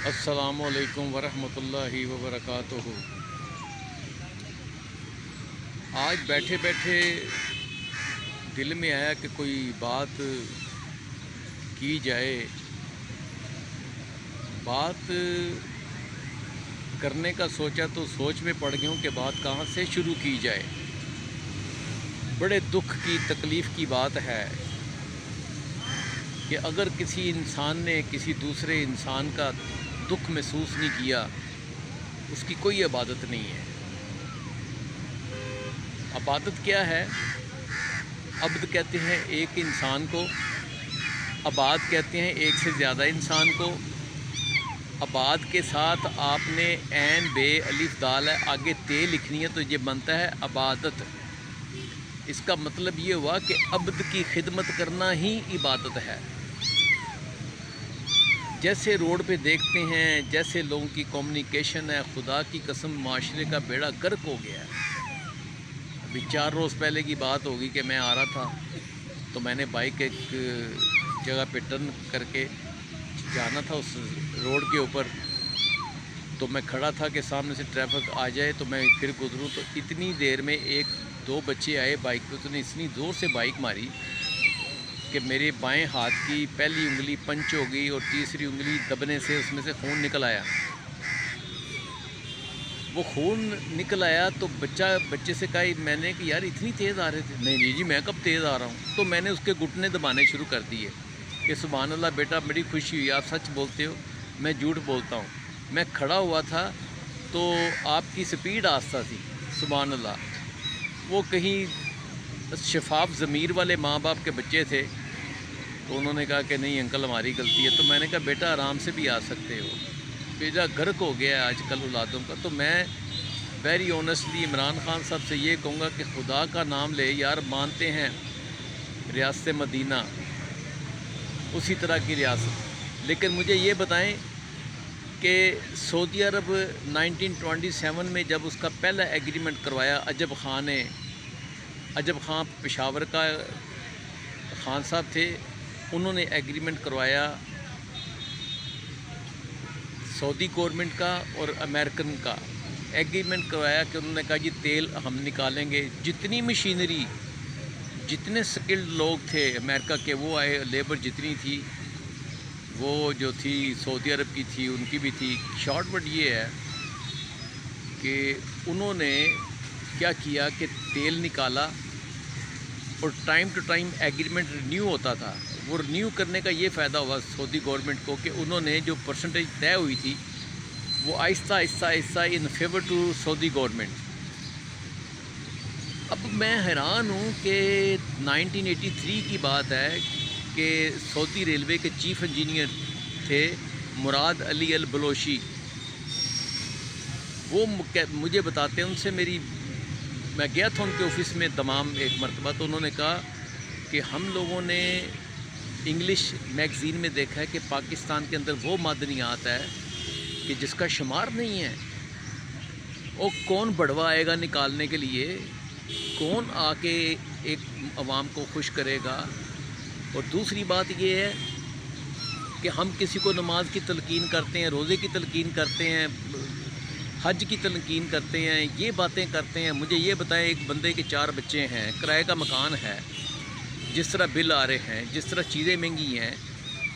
السلام علیکم ورحمۃ اللہ وبرکاتہ۔ آج بیٹھے بیٹھے دل میں آیا کہ کوئی بات کی جائے۔ بات کرنے کا سوچا تو سوچ میں پڑ گیا ہوں کہ بات کہاں سے شروع کی جائے۔ بڑے دکھ کی تکلیف کی بات ہے کہ اگر کسی انسان نے کسی دوسرے انسان کا دکھ محسوس نہیں کیا، اس کی کوئی عبادت نہیں ہے۔ عبادت کیا ہے؟ عبد کہتے ہیں ایک انسان کو، عباد کہتے ہیں ایک سے زیادہ انسان کو۔ عباد کے ساتھ آپ نے عین بے الف دال ہے، آگے تے لکھنی ہے تو یہ بنتا ہے عبادت۔ اس کا مطلب یہ ہوا کہ عبد کی خدمت کرنا ہی عبادت ہے۔ جیسے روڈ پہ دیکھتے ہیں، جیسے لوگوں کی کمیونیکیشن ہے، خدا کی قسم معاشرے کا بیڑا غرق ہو گیا ہے۔ ابھی 4 روز پہلے کی بات ہوگی کہ میں آ رہا تھا تو میں نے بائک ایک جگہ پہ ٹرن کر کے جانا تھا اس روڈ کے اوپر، تو میں کھڑا تھا کہ سامنے سے ٹریفک آ جائے تو میں پھر گزروں، تو اتنی دیر میں 1-2 بچے آئے بائک پہ، تو نے اتنی زور سے بائک ماری کہ میرے بائیں ہاتھ کی پہلی انگلی پنچ ہو گئی اور تیسری انگلی دبنے سے اس میں سے خون نکل آیا۔ وہ خون نکل آیا تو بچے سے کہا میں نے کہ یار اتنی تیز آ رہے تھے؟ نہیں جی میں کب تیز آ رہا ہوں؟ تو میں نے اس کے گھٹنے دبانے شروع کر دیے کہ سبحان اللہ بیٹا بڑی خوشی ہوئی، آپ سچ بولتے ہو، میں جھوٹ بولتا ہوں۔ میں کھڑا ہوا تھا تو آپ کی سپیڈ آہستہ تھی، سبحان اللہ۔ وہ کہیں شفاف ضمیر والے ماں باپ کے بچے تھے تو انہوں نے کہا کہ نہیں انکل ہماری غلطی ہے۔ تو میں نے کہا بیٹا آرام سے بھی آ سکتے ہو، بیٹا غرق ہو گیا ہے آج کل اولادوں کا۔ تو میں ویری آنیسٹلی عمران خان صاحب سے یہ کہوں گا کہ خدا کا نام لے یار، مانتے ہیں ریاست مدینہ اسی طرح کی ریاست، لیکن مجھے یہ بتائیں کہ سعودی عرب 1927 میں جب اس کا پہلا ایگریمنٹ کروایا عجب خان نے، عجب خان پشاور کا خان صاحب تھے، انہوں نے ایگریمنٹ کروایا سعودی گورنمنٹ کا اور امریکن کا ایگریمنٹ کروایا کہ انہوں نے کہا جی تیل ہم نکالیں گے، جتنی مشینری، جتنے سکلڈ لوگ تھے امریکہ کے وہ آئے، لیبر جتنی تھی وہ جو تھی سعودی عرب کی تھی ان کی بھی تھی۔ شارٹ ورڈ یہ ہے کہ انہوں نے کیا کیا کہ تیل نکالا اور time to time agreement renew ہوتا تھا۔ وہ رینیو کرنے کا یہ فائدہ ہوا سعودی گورنمنٹ کو کہ انہوں نے جو پرسنٹیج طے ہوئی تھی وہ آہستہ آہستہ آہستہ in favour to Saudi government. اب میں حیران ہوں کہ 1983 کی بات ہے کہ سعودی ریلوے کے چیف انجینئر تھے مراد علی البلوشی، وہ مجھے بتاتے ہیں، ان سے میں گیا تھا ان کے آفس میں تمام ایک مرتبہ، تو انہوں نے کہا کہ ہم لوگوں نے انگلش میگزین میں دیکھا ہے کہ پاکستان کے اندر وہ معدنیات ہے کہ جس کا شمار نہیں ہے، اور کون بڑھوا آئے گا نکالنے کے لیے، کون آ کے ایک عوام کو خوش کرے گا۔ اور دوسری بات یہ ہے کہ ہم کسی کو نماز کی تلقین کرتے ہیں، روزے کی تلقین کرتے ہیں، حج کی تلقین کرتے ہیں، یہ باتیں کرتے ہیں۔ مجھے یہ بتائیں ایک بندے کے 4 بچے ہیں، کرائے کا مکان ہے، جس طرح بل آ رہے ہیں، جس طرح چیزیں مہنگی ہیں،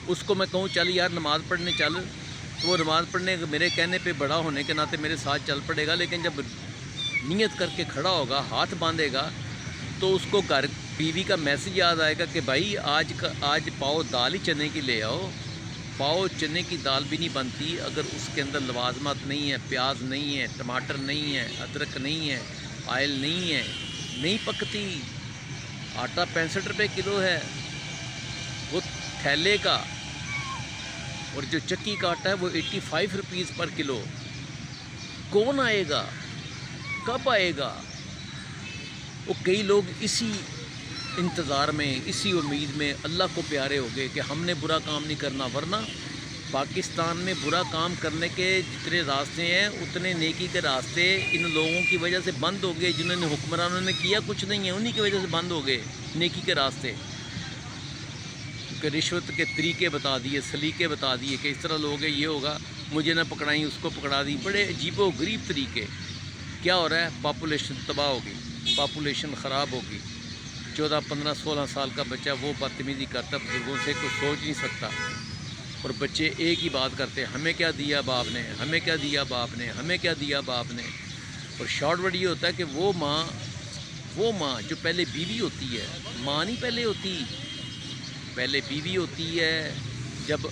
اس کو میں کہوں چل یار نماز پڑھنے چل، تو وہ نماز پڑھنے میرے کہنے پہ بڑا ہونے کے ناطے میرے ساتھ چل پڑے گا، لیکن جب نیت کر کے کھڑا ہوگا، ہاتھ باندھے گا، تو اس کو گھر بیوی کا میسج یاد آئے گا کہ بھائی آج پاؤ دال ہی چنے کی لے آؤ۔ پاؤ چنے کی دال بھی نہیں بنتی اگر اس کے اندر لوازمات نہیں ہے، پیاز نہیں ہے، ٹماٹر نہیں ہے، ادرک نہیں ہے، آئل نہیں ہے، نہیں پکتی۔ آٹا 65 روپے کلو ہے وہ تھیلے کا، اور جو چکی کا آٹا ہے وہ 85 روپیز پر کلو۔ کون آئے گا؟ کب آئے گا؟ وہ کئی لوگ اسی انتظار میں، اسی امید میں اللہ کو پیارے ہو گئے کہ ہم نے برا کام نہیں کرنا، ورنہ پاکستان میں برا کام کرنے کے جتنے راستے ہیں اتنے نیکی کے راستے ان لوگوں کی وجہ سے بند ہو گئے، جنہوں نے حکمرانوں نے کیا کچھ نہیں ہے، انہی کی وجہ سے بند ہو گئے نیکی کے راستے۔ کہ رشوت کے طریقے بتا دیے، سلیقے بتا دیے کہ اس طرح لوگ ہیں، یہ ہوگا، مجھے نہ پکڑائیں اس کو پکڑا دی، بڑے عجیب و غریب طریقے. کیا ہو رہا ہے؟ پاپولیشن تباہ ہوگی، پاپولیشن خراب ہوگی. 14 15 16 سال کا بچہ وہ بدتمیزی کرتا بزرگوں سے، کوئی سوچ نہیں سکتا. اور بچے ایک ہی بات کرتے ہیں، ہمیں کیا دیا باپ نے، ہمیں کیا دیا باپ نے، ہمیں کیا دیا باپ نے. اور شارٹ ورڈ یہ ہوتا ہے کہ وہ ماں جو پہلے بیوی ہوتی ہے، ماں نہیں پہلے ہوتی، پہلے بیوی ہوتی ہے. جب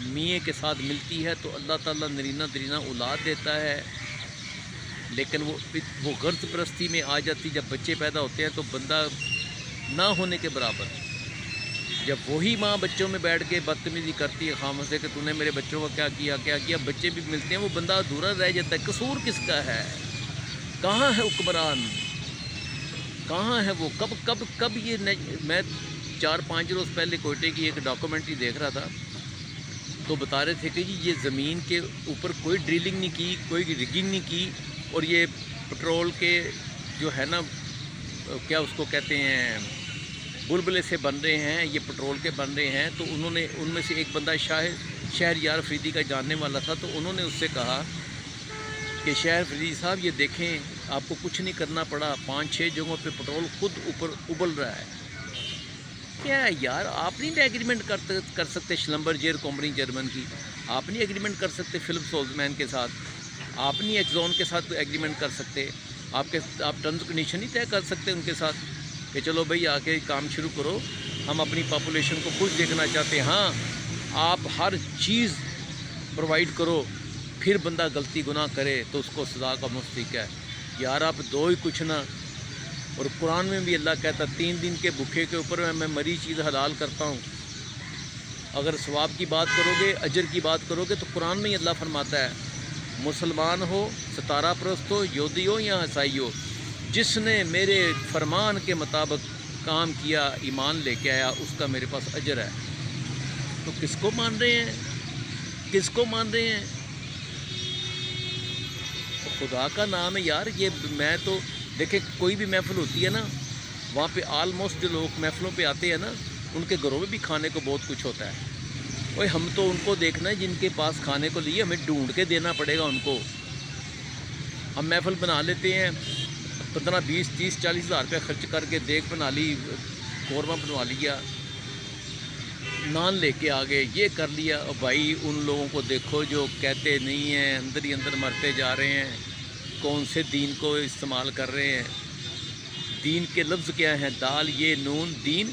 میاں کے ساتھ ملتی ہے تو اللہ تعالیٰ نرینہ درینہ اولاد دیتا ہے. لیکن وہ غرض پرستی میں آ جاتی، جب بچے پیدا ہوتے ہیں تو بندہ نہ ہونے کے برابر. جب وہی ماں بچوں میں بیٹھ کے بدتمیزی کرتی ہے خاموش سے کہ تو نے میرے بچوں کا کیا کیا، بچے بھی ملتے ہیں، وہ بندہ ادھورا رہ جاتا ہے. قصور کس کا ہے؟ کہاں ہے حکمران؟ کہاں ہے وہ؟ کب یہ میں 4-5 روز پہلے کوئٹے کی ایک ڈاکومنٹری دیکھ رہا تھا، تو بتا رہے تھے کہ یہ زمین کے اوپر کوئی ڈرلنگ نہیں کی، کوئی ریگنگ نہیں کی، اور یہ پٹرول کے جو ہے نا، کیا اس کو کہتے ہیں، بلبلے سے بن رہے ہیں، یہ پٹرول کے بن رہے ہیں. تو انہوں نے ان میں سے ایک بندہ شہریار فریدی کا جاننے والا تھا، تو انہوں نے اس سے کہا کہ شہر فریدی صاحب یہ دیکھیں، آپ کو کچھ نہیں کرنا پڑا، 5-6 جگہوں پہ پٹرول خود اوپر ابل رہا ہے. کیا ہے یار؟ آپ نہیں ایگریمنٹ کر سکتے شلمبرجیر کمپنی جرمن کی؟ آپ نہیں ایگریمنٹ کر سکتے فلپ سولزمین کے ساتھ؟ آپ نہیں ایکزون کے ساتھ ایگریمنٹ کر سکتے؟ آپ ٹرمز کنڈیشن نہیں طے کر سکتے ان کے ساتھ کہ چلو بھئی آ کے کام شروع کرو، ہم اپنی پاپولیشن کو خوش دیکھنا چاہتے ہیں. ہاں، آپ ہر چیز پرووائڈ کرو، پھر بندہ غلطی گناہ کرے تو اس کو سزا کا مستحق ہے. یار آپ دو ہی کچھ نہ. اور قرآن میں بھی اللہ کہتا 3 دن کے بھوکے کے اوپر میں مری چیز حلال کرتا ہوں. اگر ثواب کی بات کرو گے، اجر کی بات کرو گے، تو قرآن میں ہی اللہ فرماتا ہے مسلمان ہو، ستارہ پرست ہو، یہودی ہو یا عیسائی ہو، جس نے میرے فرمان کے مطابق کام کیا، ایمان لے کے آیا، اس کا میرے پاس اجر ہے. تو کس کو مان رہے ہیں؟ کس کو مان رہے ہیں؟ خدا کا نام ہے یار. یہ میں تو دیکھیں، کوئی بھی محفل ہوتی ہے نا، وہاں پہ آلموسٹ جو لوگ محفلوں پہ آتے ہیں نا، ان کے گھروں میں بھی کھانے کو بہت کچھ ہوتا ہے. اوے ہم تو ان کو دیکھنا ہے جن کے پاس کھانے کو لیے، ہمیں ڈھونڈ کے دینا پڑے گا ان کو. ہم محفل بنا لیتے ہیں، 15 20 30 40 ہزار روپے خرچ کر کے دیگ بنا لی، قورمہ بنوا لیا، نان لے کے آگے، یہ کر لیا. اور بھائی ان لوگوں کو دیکھو جو کہتے نہیں ہیں، اندر ہی اندر مرتے جا رہے ہیں. کون سے دین کو استعمال کر رہے ہیں؟ دین کے لفظ کیا ہیں؟ دال یہ نون دین.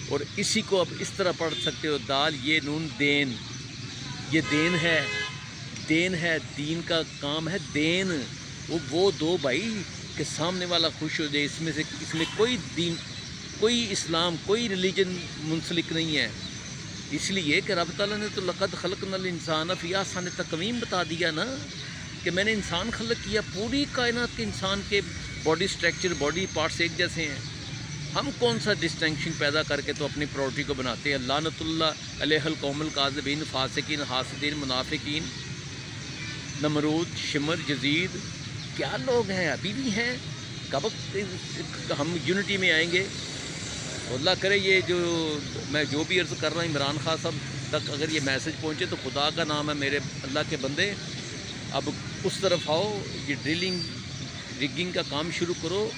اور اسی کو اب اس طرح پڑھ سکتے ہو، دال یہ نون دین. یہ دین ہے، دین ہے، دین کا کام ہے دین. وہ دو بھائی کہ سامنے والا خوش ہو جائے. اس میں کوئی دین، کوئی اسلام، کوئی ریلیجن منسلک نہیں ہے. اس لیے کہ رب تعالیٰ نے تو لقد خلقنا الانسان فی احسن تقویم بتا دیا نا، کہ میں نے انسان خلق کیا. پوری کائنات کے انسان کے باڈی سٹرکچر، باڈی پارٹس ایک جیسے ہیں. ہم کون سا ڈسٹنکشن پیدا کر کے تو اپنی پراپرٹی کو بناتے ہیں؟ لعنت اللہ علیہ القوم الکاذبین، فاسقین، حاسدین، منافقین، نمرود، شمر، جزید. کیا لوگ ہیں؟ ابھی بھی ہیں. کب ہم یونٹی میں آئیں گے؟ اللہ کرے یہ میں جو بھی عرض کر رہا ہوں عمران خان صاحب تک اگر یہ میسج پہنچے تو خدا کا نام ہے میرے اللہ کے بندے، اب اس طرف آؤ، یہ ڈرلنگ ریگنگ کا کام شروع کرو.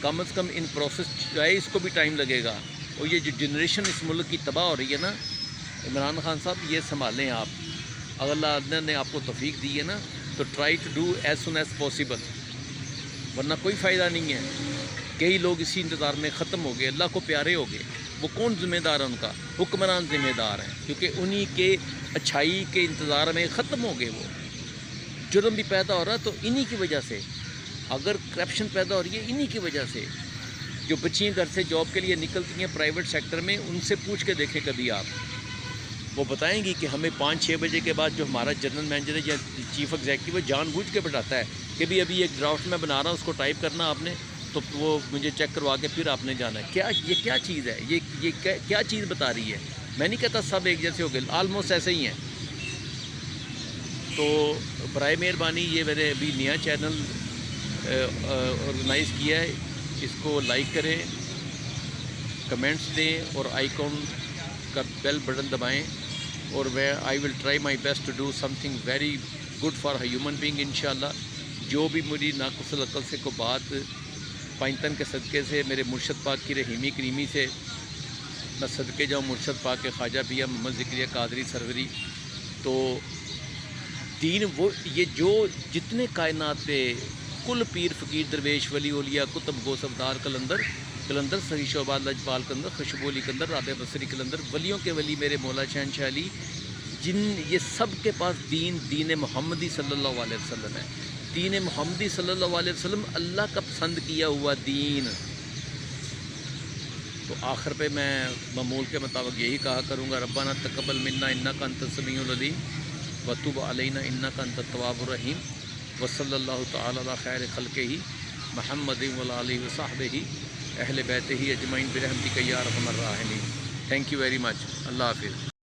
کم از کم ان پروسیس جو ہے اس کو بھی ٹائم لگے گا. اور یہ جو جنریشن اس ملک کی تباہ ہو رہی ہے نا، عمران خان صاحب یہ سنبھالیں آپ. اگر اللہ نے آپ کو توفیق دی ہے نا تو try to do as soon as possible, ورنہ کوئی فائدہ نہیں ہے. کئی لوگ اسی انتظار میں ختم ہو گئے، اللہ کو پیارے ہو گئے. وہ کون ذمہ دار ہے؟ ان کا حکمران ذمہ دار ہیں، کیونکہ انہی کے اچھائی کے انتظار میں ختم ہو گئے. وہ جرم بھی پیدا ہو رہا تو انہی کی وجہ سے. اگر کرپشن پیدا ہو رہی ہے انہی کی وجہ سے. جو بچیاں گھر سے جاب کے لیے نکلتی ہیں پرائیویٹ سیکٹر میں، ان سے پوچھ کے دیکھیں کبھی آپ، وہ بتائیں گی کہ ہمیں 5-6 بجے کے بعد جو ہمارا جنرل مینیجر ہے یا چیف ایگزیکٹو ہے جان بوجھ کے بتاتا ہے کہ بھی ابھی ایک ڈرافٹ میں بنا رہا ہوں، اس کو ٹائپ کرنا آپ نے، تو وہ مجھے چیک کروا کے پھر آپ نے جانا ہے. یہ کیا چیز ہے؟ یہ کیا چیز بتا رہی ہے؟ میں نہیں کہتا سب ایک جیسے ہو گئے، آلموسٹ ایسے ہی ہیں. تو برائے مہربانی یہ میں نے ابھی نیا چینل آرگنائز کیا ہے، اس کو لائک کریں، کمنٹس دیں اور آئیکن کا بیل بٹن دبائیں، اور میں I will try my best to do something very good for a human being انشاءاللہ. جو بھی میری ناقص العقل سے کو بات پائنتن کے صدقے سے، میرے مرشد پاک کی رحیمی کریمی سے میں صدقے جاؤں مرشد پاک کے خواجہ پیا محمد ذکریہ قادری سروری. تو دین وہ یہ جو جتنے کائنات پہ کل پیر فقیر درویش ولی اولیاء کتب گو سردار کلندر سری شعباد لجپال کلندر خوشبو علی کلندر رابع بصری کلندر، ولیوں کے ولی میرے مولا شہنشاہ علی، جن یہ سب کے پاس دین محمدی صلی اللہ علیہ وسلم ہے. دین محمدی صلی اللہ علیہ وسلم اللہ کا پسند کیا ہوا دین. تو آخر پہ میں معمول کے مطابق یہی کہا کروں گا، ربنا تقبل منا انک انت السمیع العلیم وتب علینا انک انت التواب الرحیم، وصلی اللہ تعالی علی خیر خلقہ محمد وآلہ وصحبہ اہل بیتہ اجمعین برحمتک یا ارحم الراحمین. Thank you very much. Allah حافظ.